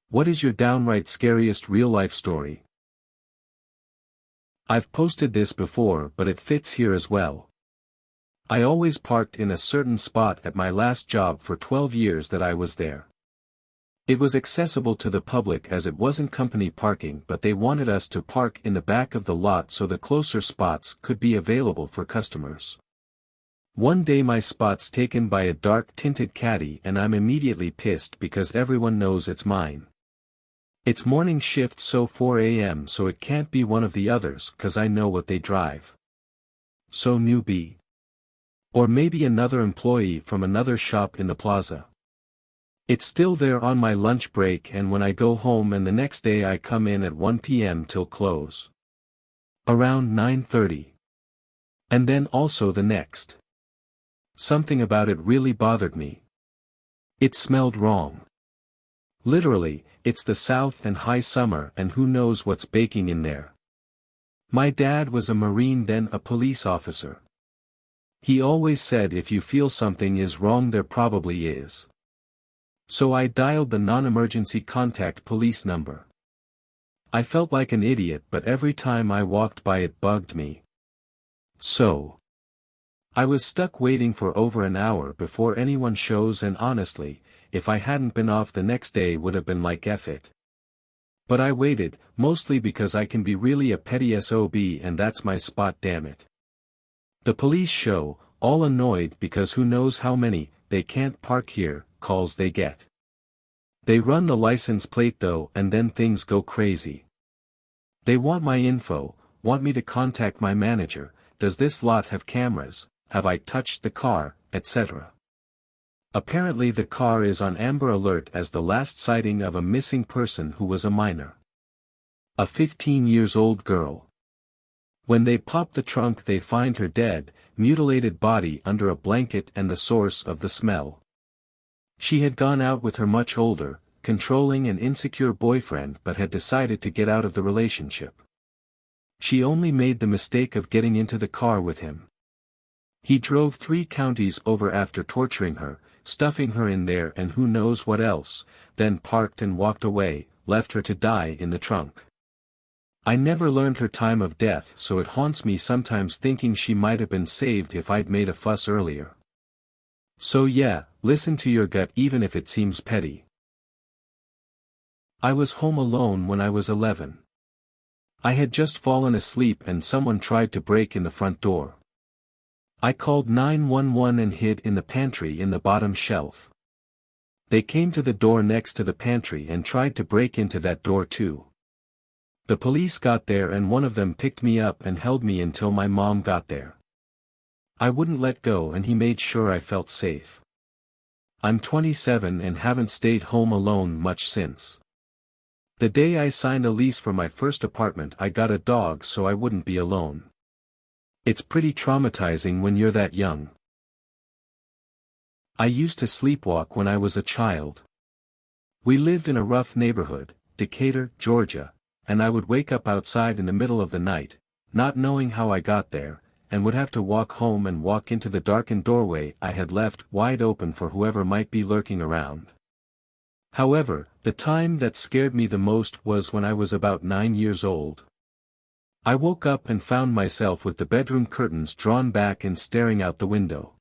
What is your downright scariest real-life story? I've posted this before, but it fits here as well. I always parked in a certain spot at my last job for 12 years that I was there. It was accessible to the public as it wasn't company parking, but they wanted us to park in the back of the lot so the closer spots could be available for customers. One day my spot's taken by a dark-tinted caddy and I'm immediately pissed because everyone knows it's mine. It's morning shift, so 4 a.m., so it can't be one of the others 'cause I know what they drive. So newbie. Or maybe another employee from another shop in the plaza. It's still there on my lunch break, and when I go home and the next day I come in at 1 p.m. till close. Around 9:30. And then also the next. Something about it really bothered me. It smelled wrong. Literally, it's the South and high summer and who knows what's baking in there. My dad was a Marine, then a police officer. He always said if you feel something is wrong there probably is. So I dialed the non-emergency contact police number. I felt like an idiot, but every time I walked by it bugged me. So I was stuck waiting for over an hour before anyone shows, and honestly, if I hadn't been off the next day would have been like F it. But I waited, mostly because I can be really a petty SOB and that's my spot, damn it. The police show, all annoyed because who knows how many, they can't park here, calls they get. They run the license plate though, and then things go crazy. They want my info, want me to contact my manager, does this lot have cameras, have I touched the car, etc. Apparently the car is on Amber Alert as the last sighting of a missing person who was a minor. A 15-year-old girl. When they pop the trunk they find her dead, mutilated body under a blanket and the source of the smell. She had gone out with her much older, controlling and insecure boyfriend but had decided to get out of the relationship. She only made the mistake of getting into the car with him. He drove 3 counties over after torturing her, stuffing her in there and who knows what else, then parked and walked away, left her to die in the trunk. I never learned her time of death, so it haunts me sometimes thinking she might have been saved if I'd made a fuss earlier. So yeah, listen to your gut even if it seems petty. I was home alone when I was 11. I had just fallen asleep and someone tried to break in the front door. I called 911 and hid in the pantry in the bottom shelf. They came to the door next to the pantry and tried to break into that door too. The police got there and one of them picked me up and held me until my mom got there. I wouldn't let go and he made sure I felt safe. I'm 27 and haven't stayed home alone much since. The day I signed a lease for my first apartment I got a dog so I wouldn't be alone. It's pretty traumatizing when you're that young. I used to sleepwalk when I was a child. We lived in a rough neighborhood, Decatur, Georgia, and I would wake up outside in the middle of the night, not knowing how I got there, and would have to walk home and walk into the darkened doorway I had left wide open for whoever might be lurking around. However, the time that scared me the most was when I was about 9 years old. I woke up and found myself with the bedroom curtains drawn back and staring out the window.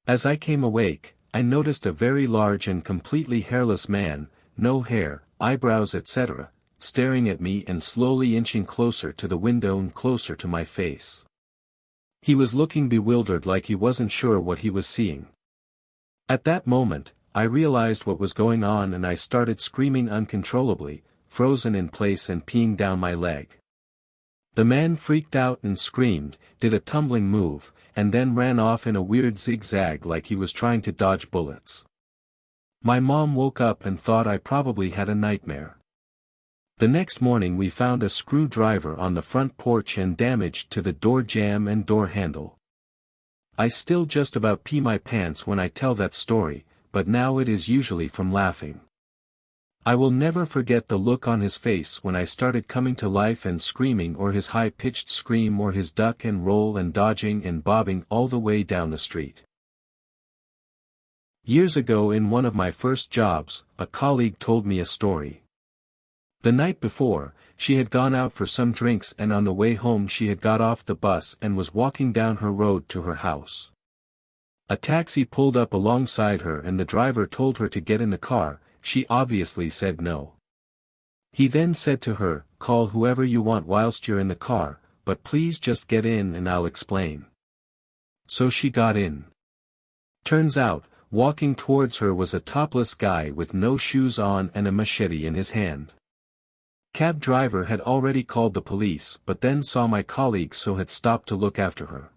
As I came awake, I noticed a very large and completely hairless man, no hair, eyebrows etc., staring at me and slowly inching closer to the window and closer to my face. He was looking bewildered like he wasn't sure what he was seeing. At that moment, I realized what was going on and I started screaming uncontrollably, frozen in place and peeing down my leg. The man freaked out and screamed, did a tumbling move, and then ran off in a weird zigzag like he was trying to dodge bullets. My mom woke up and thought I probably had a nightmare. The next morning we found a screwdriver on the front porch and damage to the door jamb and door handle. I still just about pee my pants when I tell that story, but now it is usually from laughing. I will never forget the look on his face when I started coming to life and screaming, or his high-pitched scream, or his duck and roll and dodging and bobbing all the way down the street. Years ago in one of my first jobs, a colleague told me a story. The night before, she had gone out for some drinks and on the way home she had got off the bus and was walking down her road to her house. A taxi pulled up alongside her and the driver told her to get in the car. She obviously said no. He then said to her, "Call whoever you want whilst you're in the car, but please just get in and I'll explain." So she got in. Turns out, walking towards her was a topless guy with no shoes on and a machete in his hand. Cab driver had already called the police but then saw my colleague so had stopped to look after her.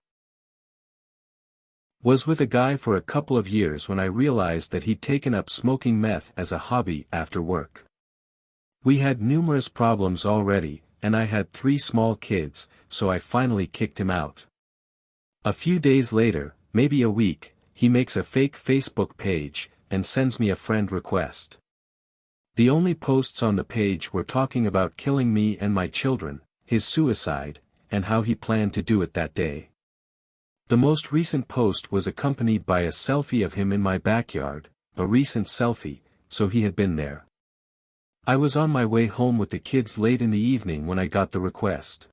Was with a guy for a couple of years when I realized that he'd taken up smoking meth as a hobby after work. We had numerous problems already, and I had 3 small kids, so I finally kicked him out. A few days later, maybe a week, he makes a fake Facebook page, and sends me a friend request. The only posts on the page were talking about killing me and my children, his suicide, and how he planned to do it that day. The most recent post was accompanied by a selfie of him in my backyard, a recent selfie, so he had been there. I was on my way home with the kids late in the evening when I got the request.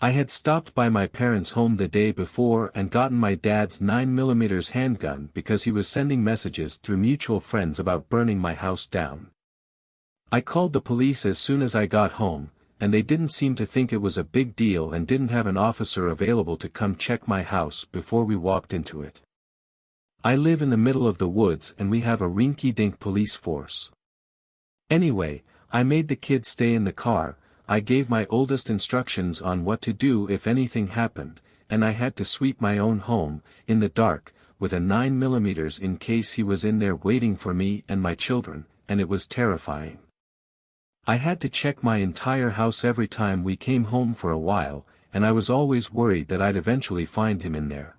I had stopped by my parents' home the day before and gotten my dad's 9mm handgun because he was sending messages through mutual friends about burning my house down. I called the police as soon as I got home, and they didn't seem to think it was a big deal and didn't have an officer available to come check my house before we walked into it. I live in the middle of the woods and we have a rinky-dink police force. Anyway, I made the kids stay in the car. I gave my oldest instructions on what to do if anything happened, and I had to sweep my own home, in the dark, with a 9mm in case he was in there waiting for me and my children, and it was terrifying. I had to check my entire house every time we came home for a while, and I was always worried that I'd eventually find him in there.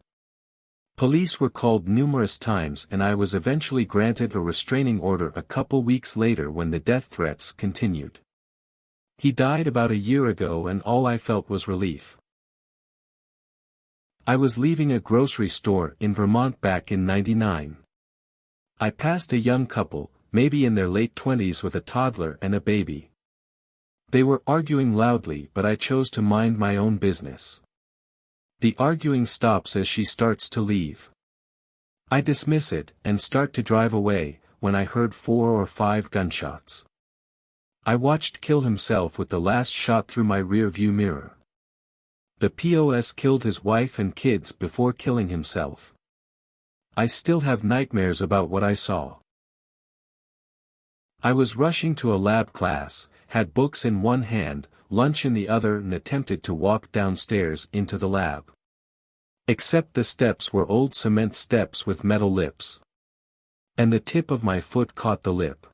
Police were called numerous times and I was eventually granted a restraining order a couple weeks later when the death threats continued. He died about a year ago and all I felt was relief. I was leaving a grocery store in Vermont back in '99. I passed a young couple, maybe in their late 20s with a toddler and a baby. They were arguing loudly but I chose to mind my own business. The arguing stops as she starts to leave. I dismiss it and start to drive away, when I heard 4 or 5 gunshots. I watched kill himself with the last shot through my rear view mirror. The POS killed his wife and kids before killing himself. I still have nightmares about what I saw. I was rushing to a lab class, had books in one hand, lunch in the other and attempted to walk downstairs into the lab. Except the steps were old cement steps with metal lips. And the tip of my foot caught the lip.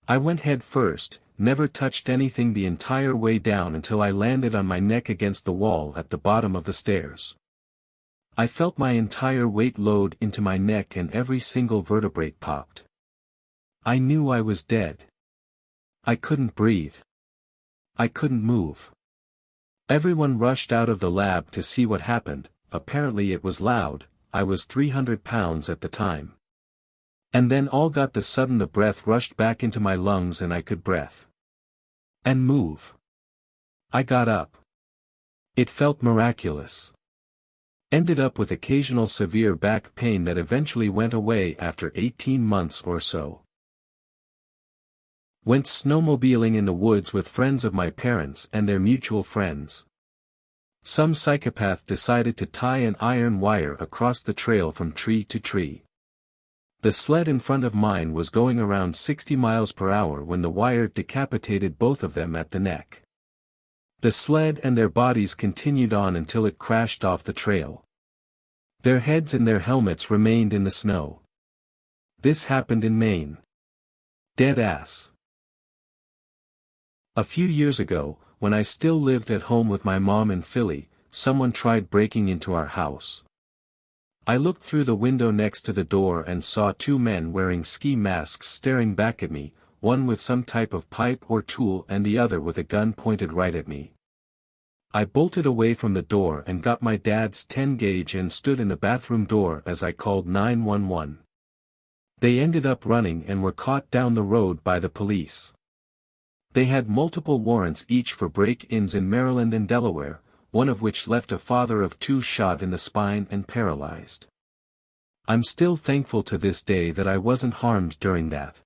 I went head first, never touched anything the entire way down until I landed on my neck against the wall at the bottom of the stairs. I felt my entire weight load into my neck and every single vertebrae popped. I knew I was dead. I couldn't breathe. I couldn't move. Everyone rushed out of the lab to see what happened. Apparently it was loud. I was 300 pounds at the time. And then all got the sudden the breath rushed back into my lungs and I could breathe. And move. I got up. It felt miraculous. Ended up with occasional severe back pain that eventually went away after 18 months or so. Went snowmobiling in the woods with friends of my parents and their mutual friends. Some psychopath decided to tie an iron wire across the trail from tree to tree. The sled in front of mine was going around 60 miles per hour when the wire decapitated both of them at the neck. The sled and their bodies continued on until it crashed off the trail. Their heads and their helmets remained in the snow. This happened in Maine. Dead ass. A few years ago, when I still lived at home with my mom in Philly, someone tried breaking into our house. I looked through the window next to the door and saw 2 men wearing ski masks staring back at me, one with some type of pipe or tool and the other with a gun pointed right at me. I bolted away from the door and got my dad's 10 gauge and stood in the bathroom door as I called 911. They ended up running and were caught down the road by the police. They had multiple warrants each for break-ins in Maryland and Delaware, one of which left a father of 2 shot in the spine and paralyzed. I'm still thankful to this day that I wasn't harmed during that.